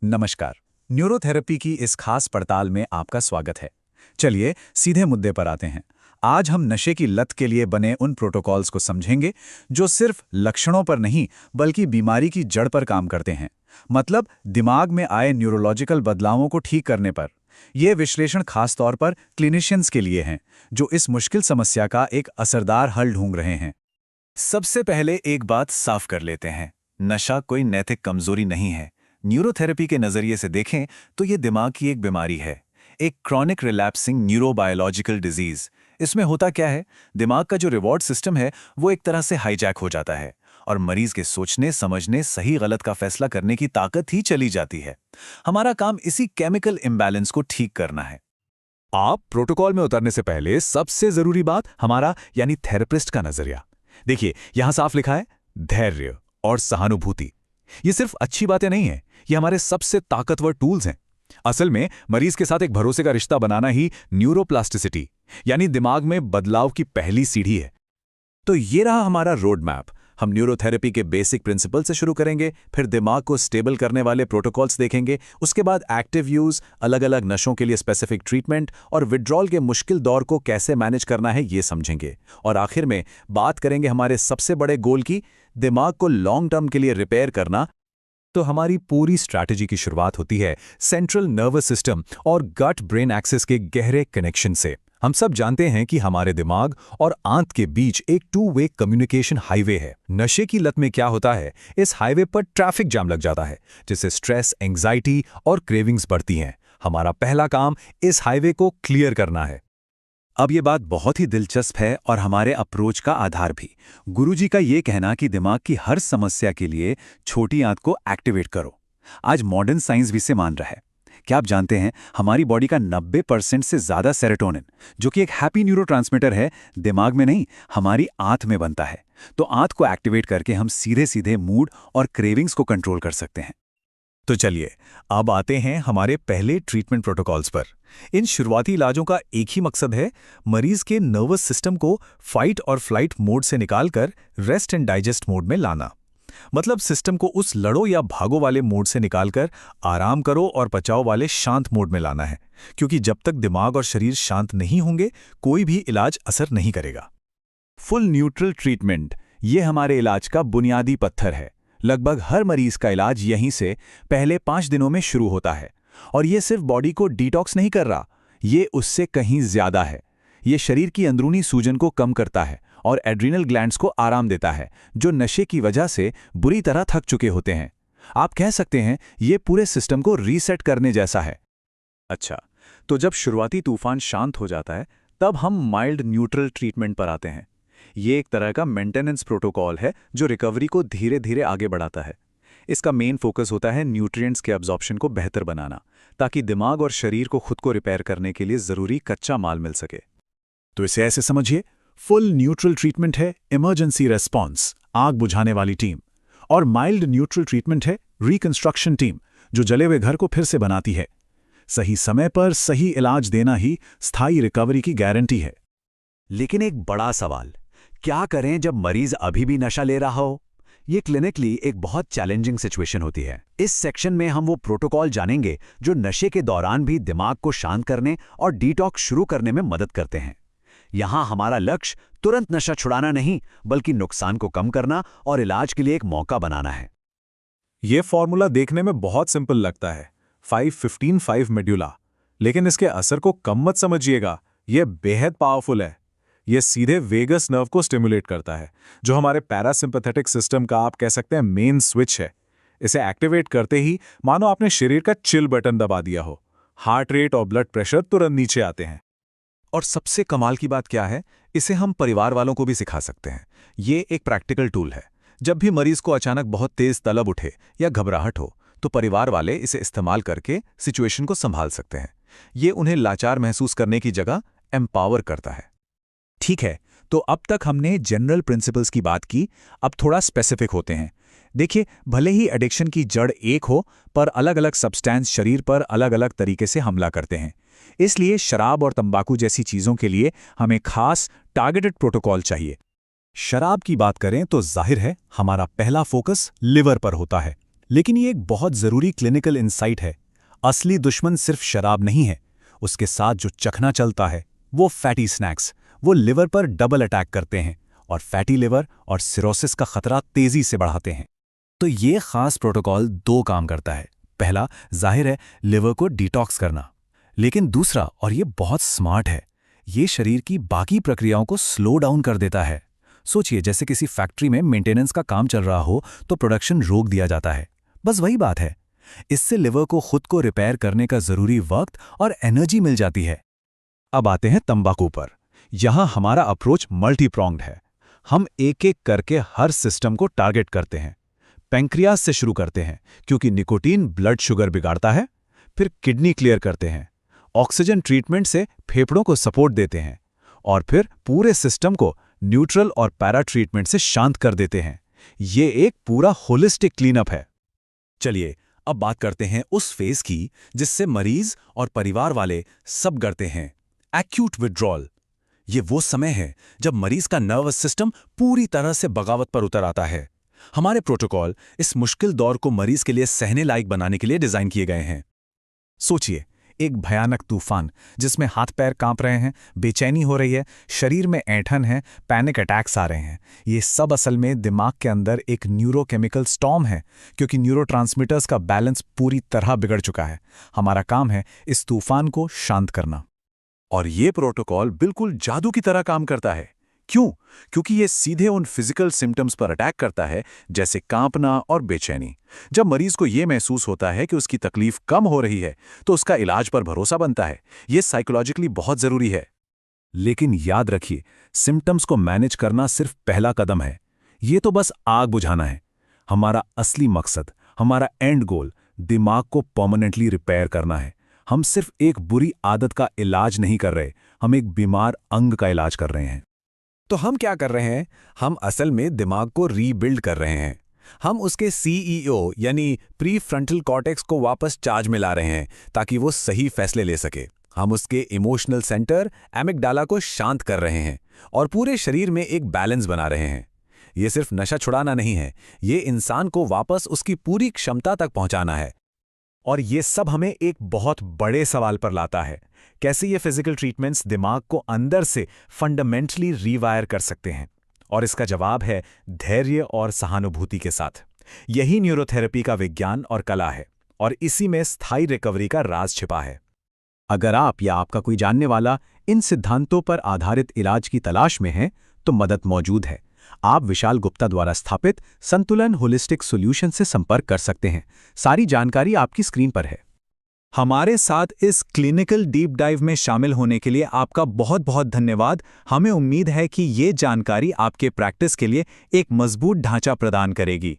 नमस्कार। न्यूरोथेरेपी की इस खास पड़ताल में आपका स्वागत है। चलिए सीधे मुद्दे पर आते हैं। आज हम नशे की लत के लिए बने उन प्रोटोकॉल्स को समझेंगे जो सिर्फ लक्षणों पर नहीं बल्कि बीमारी की जड़ पर काम करते हैं। मतलब दिमाग में आए न्यूरोलॉजिकल बदलावों को ठीक करने पर। ये विश्लेषण खास तौर पर क्लिनिशियंस के लिए हैं जो इस मुश्किल समस्या का एक असरदार हल ढूंढ रहे हैं। सबसे पहले एक बात साफ कर लेते हैं, नशा कोई नैतिक कमजोरी नहीं है। न्यूरोथेरेपी के नजरिए से देखें तो ये दिमाग की एक बीमारी है, एक क्रॉनिक रिलैप्सिंग न्यूरोबायोलॉजिकल डिजीज। इसमें होता क्या है, दिमाग का जो रिवॉर्ड सिस्टम है वो एक तरह से हाईजैक हो जाता है और मरीज के सोचने समझने सही गलत का फैसला करने की ताकत ही चली जाती है। हमारा काम इसी केमिकल इम्बैलेंस को ठीक करना है। आप प्रोटोकॉल में उतरने से पहले सबसे जरूरी बात हमारा यानी थेरेपिस्ट का नजरिया। देखिए यहां साफ लिखा है धैर्य और सहानुभूति। ये सिर्फ अच्छी बातें नहीं है, ये हमारे सबसे ताकतवर टूल्स हैं। असल में मरीज के साथ एक भरोसे का रिश्ता बनाना ही न्यूरोप्लास्टिसिटी यानी दिमाग में बदलाव की पहली सीढ़ी है। तो ये रहा हमारा रोड मैप। हम न्यूरोथेरेपी के बेसिक प्रिंसिपल से शुरू करेंगे, फिर दिमाग को स्टेबल करने वाले प्रोटोकॉल्स देखेंगे, उसके बाद एक्टिव यूज, अलग अलग नशों के लिए स्पेसिफिक ट्रीटमेंट और विड्रॉल के मुश्किल दौर को कैसे मैनेज करना है ये समझेंगे। और आखिर में बात करेंगे हमारे सबसे बड़े गोल की, दिमाग को लॉन्ग टर्म के लिए रिपेयर करना। तो हमारी पूरी स्ट्रैटेजी की शुरुआत होती है सेंट्रल नर्वस सिस्टम और गट ब्रेन एक्सिस के गहरे कनेक्शन से। हम सब जानते हैं कि हमारे दिमाग और आंत के बीच एक टू वे कम्युनिकेशन हाईवे है। नशे की लत में क्या होता है, इस हाईवे पर ट्रैफिक जाम लग जाता है, जिससे स्ट्रेस, एंग्जाइटी और क्रेविंग्स बढ़ती हैं। हमारा पहला काम इस हाईवे को क्लियर करना है। अब ये बात बहुत ही दिलचस्प है और हमारे अप्रोच का आधार भी। गुरुजी का ये कहना कि दिमाग की हर समस्या के लिए छोटी आंत को एक्टिवेट करो, आज मॉडर्न साइंस भी इसे मान रहा है। क्या आप जानते हैं हमारी बॉडी का 90% से ज्यादा सेरोटोनिन, जो कि एक हैप्पी न्यूरोट्रांसमीटर है, दिमाग में नहीं हमारी आंत में बनता है। तो आंत को एक्टिवेट करके हम सीधे सीधे मूड और क्रेविंग्स को कंट्रोल कर सकते हैं। तो चलिए अब आते हैं हमारे पहले ट्रीटमेंट प्रोटोकॉल्स पर। इन शुरुआती इलाजों का एक ही मकसद है, मरीज के नर्वस सिस्टम को फाइट और फ्लाइट मोड से निकालकर रेस्ट एंड डाइजेस्ट मोड में लाना। मतलब सिस्टम को उस लड़ो या भागो वाले मोड से निकालकर आराम करो और बचाओ वाले शांत मोड में लाना है, क्योंकि जब तक दिमाग और शरीर शांत नहीं होंगे कोई भी इलाज असर नहीं करेगा। फुल न्यूट्रल ट्रीटमेंट ये हमारे इलाज का बुनियादी पत्थर है। लगभग हर मरीज का इलाज यहीं से पहले 5 दिनों में शुरू होता है। और ये सिर्फ बॉडी को डिटॉक्स नहीं कर रहा, ये उससे कहीं ज्यादा है। ये शरीर की अंदरूनी सूजन को कम करता है और एड्रिनल ग्लैंड्स को आराम देता है, जो नशे की वजह से बुरी तरह थक चुके होते हैं। आप कह सकते हैं ये पूरे सिस्टम को रीसेट करने जैसा है। अच्छा, तो जब शुरुआती तूफान शांत हो जाता है तब हम माइल्ड न्यूट्रल ट्रीटमेंट पर आते हैं। ये एक तरह का मेंटेनेंस प्रोटोकॉल है जो रिकवरी को धीरे धीरे आगे बढ़ाता है। इसका मेन फोकस होता है न्यूट्रिएंट्स के अब्जॉर्प्शन को बेहतर बनाना, ताकि दिमाग और शरीर को खुद को रिपेयर करने के लिए जरूरी कच्चा माल मिल सके। तो इसे ऐसे समझिए, फुल न्यूट्रल ट्रीटमेंट है इमरजेंसी रेस्पॉन्स, आग बुझाने वाली टीम, और माइल्ड न्यूट्रल ट्रीटमेंट है रिकंस्ट्रक्शन टीम, जो जले हुए घर को फिर से बनाती है। सही समय पर सही इलाज देना ही स्थायी रिकवरी की गारंटी है। लेकिन एक बड़ा सवाल, क्या करें जब मरीज अभी भी नशा ले रहा हो? ये क्लिनिकली एक बहुत चैलेंजिंग सिचुएशन होती है। इस सेक्शन में हम वो प्रोटोकॉल जानेंगे जो नशे के दौरान भी दिमाग को शांत करने और डिटॉक्स शुरू करने में मदद करते हैं। यहां हमारा लक्ष्य तुरंत नशा छुड़ाना नहीं, बल्कि नुकसान को कम करना और इलाज के लिए एक मौका बनाना है। ये फॉर्मूला देखने में बहुत सिंपल लगता है, 5-15-5 मेड्यूला, लेकिन इसके असर को कम मत समझिएगा, यह बेहद पावरफुल है। यह सीधे वेगस नर्व को स्टिमुलेट करता है, जो हमारे पैरासिम्पैथेटिक सिस्टम का आप कह सकते हैं मेन स्विच है। इसे एक्टिवेट करते ही मानो आपने शरीर का चिल बटन दबा दिया हो, हार्ट रेट और ब्लड प्रेशर तुरंत नीचे आते हैं। और सबसे कमाल की बात क्या है, इसे हम परिवार वालों को भी सिखा सकते हैं। ये एक प्रैक्टिकल टूल है। जब भी मरीज को अचानक बहुत तेज तलब उठे या घबराहट हो, तो परिवार वाले इसे इस्तेमाल करके सिचुएशन को संभाल सकते हैं। ये उन्हें लाचार महसूस करने की जगह एम्पावर करता है। ठीक है, तो अब तक हमने जनरल प्रिंसिपल्स की बात की, अब थोड़ा स्पेसिफिक होते हैं। देखिए, भले ही एडिक्शन की जड़ एक हो, पर अलग अलग सब्सटेंस शरीर पर अलग अलग तरीके से हमला करते हैं। इसलिए शराब और तंबाकू जैसी चीज़ों के लिए हमें खास टारगेटेड प्रोटोकॉल चाहिए। शराब की बात करें तो जाहिर है हमारा पहला फोकस लिवर पर होता है। लेकिन ये एक बहुत ज़रूरी क्लिनिकल इंसाइट है। असली दुश्मन सिर्फ शराब नहीं है, उसके साथ जो चखना चलता है वो फैटी स्नैक्स। वो लिवर पर डबल अटैक करते हैं और फैटी लिवर और सिरोसिस का खतरा तेजी से बढ़ाते हैं। तो ये खास प्रोटोकॉल दो काम करता है। पहला, जाहिर है, लिवर को डिटॉक्स करना। लेकिन दूसरा, और ये बहुत स्मार्ट है, ये शरीर की बाकी प्रक्रियाओं को स्लो डाउन कर देता है। सोचिए, जैसे किसी फैक्ट्री में मेंटेनेंस का काम चल रहा हो तो प्रोडक्शन रोक दिया जाता है। बस वही बात है, इससे लिवर को खुद को रिपेयर करने का जरूरी वक्त और एनर्जी मिल जाती है। अब आते हैं तंबाकू पर। यहां हमारा अप्रोच मल्टी प्रॉन्ग्ड है। हम एक एक करके हर सिस्टम को टारगेट करते हैं। पैंक्रियास से शुरू करते हैं, क्योंकि निकोटीन ब्लड शुगर बिगाड़ता है। फिर किडनी क्लियर करते हैं, ऑक्सीजन ट्रीटमेंट से फेफड़ों को सपोर्ट देते हैं, और फिर पूरे सिस्टम को न्यूट्रल और पैरा ट्रीटमेंट से शांत कर देते हैं। ये एक पूरा होलिस्टिक क्लीनअप है। चलिए अब बात करते हैं उस फेज की जिससे मरीज और परिवार वाले सब डरते हैं, एक्यूट विड्रॉल। ये वो समय है जब मरीज का नर्वस सिस्टम पूरी तरह से बगावत पर उतर आता है। हमारे प्रोटोकॉल इस मुश्किल दौर को मरीज के लिए सहने लायक बनाने के लिए डिजाइन किए गए हैं। सोचिए, एक भयानक तूफान जिसमें हाथ पैर कांप रहे हैं, बेचैनी हो रही है, शरीर में ऐंठन है, पैनिक अटैक्स आ रहे हैं। ये सब असल में दिमाग के अंदर एक न्यूरोकेमिकल स्टॉर्म है, क्योंकि न्यूरोट्रांसमीटर्स का बैलेंस पूरी तरह बिगड़ चुका है। हमारा काम है इस तूफान को शांत करना। और ये प्रोटोकॉल बिल्कुल जादू की तरह काम करता है। क्यों? क्योंकि ये सीधे उन फिजिकल सिम्टम्स पर अटैक करता है, जैसे कांपना और बेचैनी। जब मरीज को ये महसूस होता है कि उसकी तकलीफ कम हो रही है, तो उसका इलाज पर भरोसा बनता है। ये साइकोलॉजिकली बहुत जरूरी है। लेकिन याद रखिए, सिम्टम्स को मैनेज करना सिर्फ पहला कदम है। ये तो बस आग बुझाना है। हमारा असली मकसद, हमारा एंड गोल, दिमाग को परमानेंटली रिपेयर करना है। हम सिर्फ एक बुरी आदत का इलाज नहीं कर रहे, हम एक बीमार अंग का इलाज कर रहे हैं। तो हम क्या कर रहे हैं? हम असल में दिमाग को रीबिल्ड कर रहे हैं। हम उसके सीईओ यानी प्री फ्रंटल कॉर्टेक्स को वापस चार्ज में ला रहे हैं, ताकि वो सही फैसले ले सके। हम उसके इमोशनल सेंटर एमिगडाला को शांत कर रहे हैं और पूरे शरीर में एक बैलेंस बना रहे हैं। ये सिर्फ नशा छुड़ाना नहीं है, ये इंसान को वापस उसकी पूरी क्षमता तक पहुंचाना है। और ये सब हमें एक बहुत बड़े सवाल पर लाता है, कैसे ये फिजिकल ट्रीटमेंट्स दिमाग को अंदर से फंडामेंटली रीवायर कर सकते हैं। और इसका जवाब है धैर्य और सहानुभूति के साथ। यही न्यूरोथेरेपी का विज्ञान और कला है, और इसी में स्थायी रिकवरी का राज छिपा है। अगर आप या आपका कोई जानने वाला इन सिद्धांतों पर आधारित इलाज की तलाश में है, तो मदद मौजूद है। आप विशाल गुप्ता द्वारा स्थापित संतुलन होलिस्टिक सॉल्यूशन से संपर्क कर सकते हैं। सारी जानकारी आपकी स्क्रीन पर है। हमारे साथ इस क्लिनिकल डीप डाइव में शामिल होने के लिए आपका बहुत बहुत धन्यवाद। हमें उम्मीद है कि ये जानकारी आपके प्रैक्टिस के लिए एक मजबूत ढांचा प्रदान करेगी।